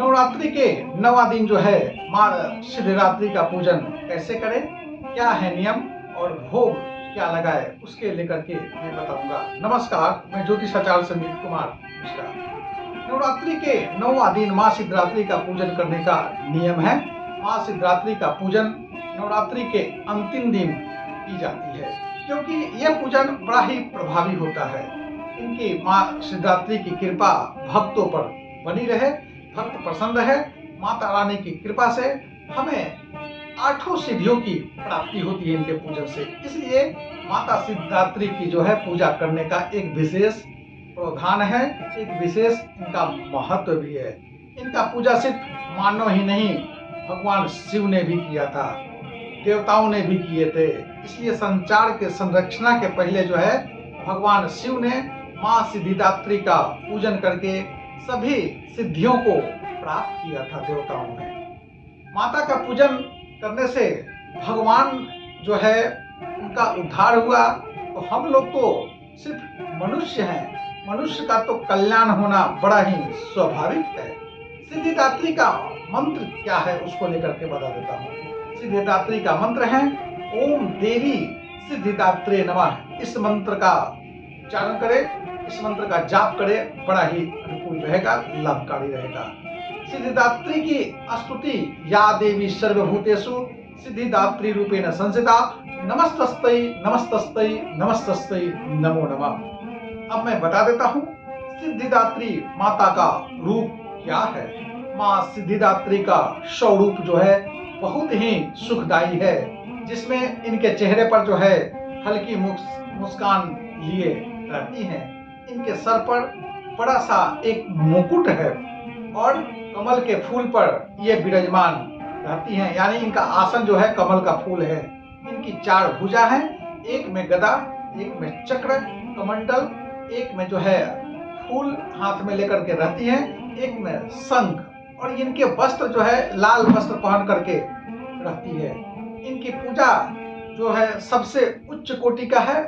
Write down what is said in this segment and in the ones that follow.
नवरात्रि के 9वां दिन जो है माँ सिद्धिदात्री का पूजन कैसे करें, क्या है नियम और भोग क्या लगाए, उसके लेकर के मैं बताऊंगा। नमस्कार, मैं ज्योतिषाचार्य संजीव कुमार मिश्रा। नवरात्रि के 9वां दिन माँ सिद्धिदात्री का पूजन करने का नियम है। माँ सिद्धिदात्री का पूजन नवरात्रि के अंतिम दिन की जाती है, क्योंकि यह पूजन बड़ा ही प्रभावी होता है। इनकी माँ सिद्धिदात्री की कृपा भक्तों पर बनी रहे, भक्त प्रसन्न रहे। माता रानी की कृपा से हमें 8 सिद्धियों की प्राप्ति होती है इनके पूजन से। इसलिए माता सिद्धिदात्री की जो है पूजा करने का एक विशेष प्रावधान है, एक विशेष इनका महत्व भी है। इनका पूजा सिर्फ मानव ही नहीं, भगवान शिव ने भी किया था, देवताओं ने भी किए थे। इसलिए संसार के संरक्षण के पहले जो है भगवान शिव ने माँ सिद्धिदात्री का पूजन करके सभी सिद्धियों को प्राप्त किया था देवताओं ने। माता का पूजन करने से भगवान जो है उनका उद्धार हुआ, तो हम लोग तो सिर्फ मनुष्य हैं, मनुष्य का तो कल्याण होना बड़ा ही स्वाभाविक है। सिद्धिदात्री का मंत्र क्या है उसको लेकर के बता देता हूँ। सिद्धिदात्री का मंत्र है ओम देवी सिद्धिदात्रे नमः। इस मंत्र का उच्चारण करें, इस मंत्र का जाप करें, बड़ा ही अनुकूल रहेगा, लाभकारी रहेगा। सिद्धिदात्री की स्तुति या देवी सर्वभूतेषु सिद्धिदात्री रूपेण संस्थिता नमस्तस्यै नमस्तस्यै नमस्तस्यै नमो नमः। अब मैं बता देता हूँ सिद्धिदात्री माता का रूप क्या है। माँ सिद्धिदात्री का स्वरूप जो है बहुत ही सुखदायी है, जिसमें इनके चेहरे पर जो है हल्की मुस्कान लिए रहती हैं। इनके सर पर बड़ा सा एक मुकुट है और कमल के फूल पर ये विराजमान रहती हैं, यानी इनका आसन जो है कमल का फूल है। इनकी 4 भुजा हैं, एक में गदा, एक में चक्र कमंडल, एक में जो है फूल हाथ में लेकर के रहती हैं, एक में शंख, और इनके वस्त्र जो है लाल वस्त्र पहन करके रहती है। इनकी पूजा जो है सबसे उच्च कोटि का है,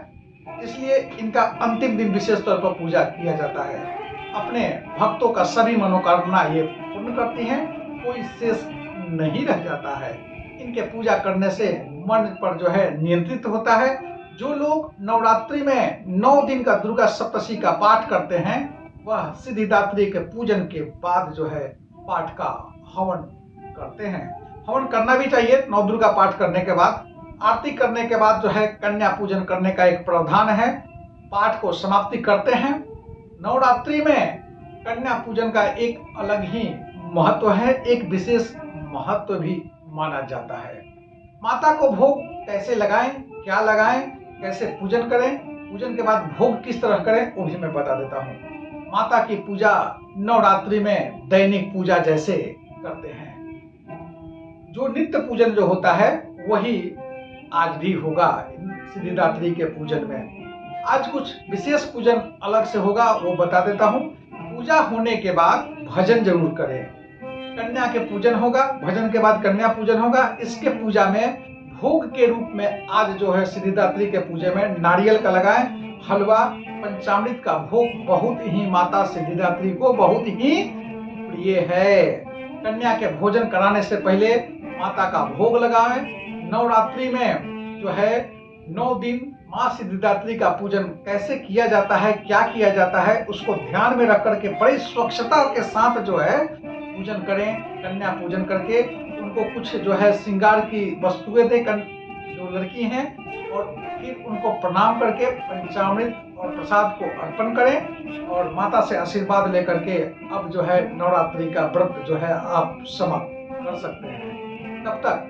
इसलिए इनका अंतिम दिन विशेष तौर पर पूजा किया जाता है। अपने भक्तों का सभी मनोकामना ये पूर्ण करती हैं, कोई शेष नहीं रह जाता है। इनके पूजा करने से मन पर जो है नियंत्रित होता है। जो लोग नवरात्रि में 9 दिन का दुर्गा सप्तशती का पाठ करते हैं, वह सिद्धिदात्री के पूजन के बाद जो है पाठ का हवन करते हैं। हवन करना भी चाहिए 9 दुर्गा पाठ करने के बाद। आरती करने के बाद जो है कन्या पूजन करने का एक प्रावधान है। पाठ को समाप्ति करते हैं। नवरात्रि में कन्या पूजन का एक अलग ही महत्व है, एक विशेष महत्व भी माना जाता है। माता को भोग कैसे लगाएं, क्या लगाएं, कैसे पूजन करें, पूजन के बाद भोग किस तरह करें, वो भी मैं बता देता हूँ। माता की पूजा नवरात्रि में दैनिक पूजा जैसे करते हैं। जो नित्य पूजन जो होता है वही आज भी होगा सिद्धिदात्री के पूजन में। आज कुछ विशेष पूजन अलग से होगा, वो बता देता हूँ। पूजा होने के बाद भजन जरूर करें। कन्या के पूजन होगा, भजन के बाद कन्या पूजन होगा। इसके पूजा में भोग के रूप में आज जो है सिद्धिदात्री के पूजे में नारियल का लगाएं, हलवा, पंचामृत का भोग बहुत ही माता सिद्धिदात्री को बहुत ही प्रिय है। कन्या के भोजन कराने से पहले माता का भोग लगाएं। नवरात्रि में जो है 9 दिन माँ सिद्धिदात्री का पूजन कैसे किया जाता है, क्या किया जाता है, उसको ध्यान में रख करके बड़ी स्वच्छता के साथ जो है पूजन करें। कन्या पूजन करके उनको कुछ जो है श्रृंगार की वस्तुएं दे जो लड़की हैं, और फिर उनको प्रणाम करके पंचामृत और प्रसाद को अर्पण करें और माता से आशीर्वाद लेकर के अब जो है नवरात्रि का व्रत जो है आप समाप्त कर सकते हैं। तब तक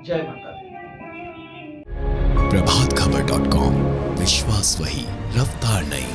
जय माता दी। प्रभातखबर.com, विश्वास वही, रफ्तार नहीं।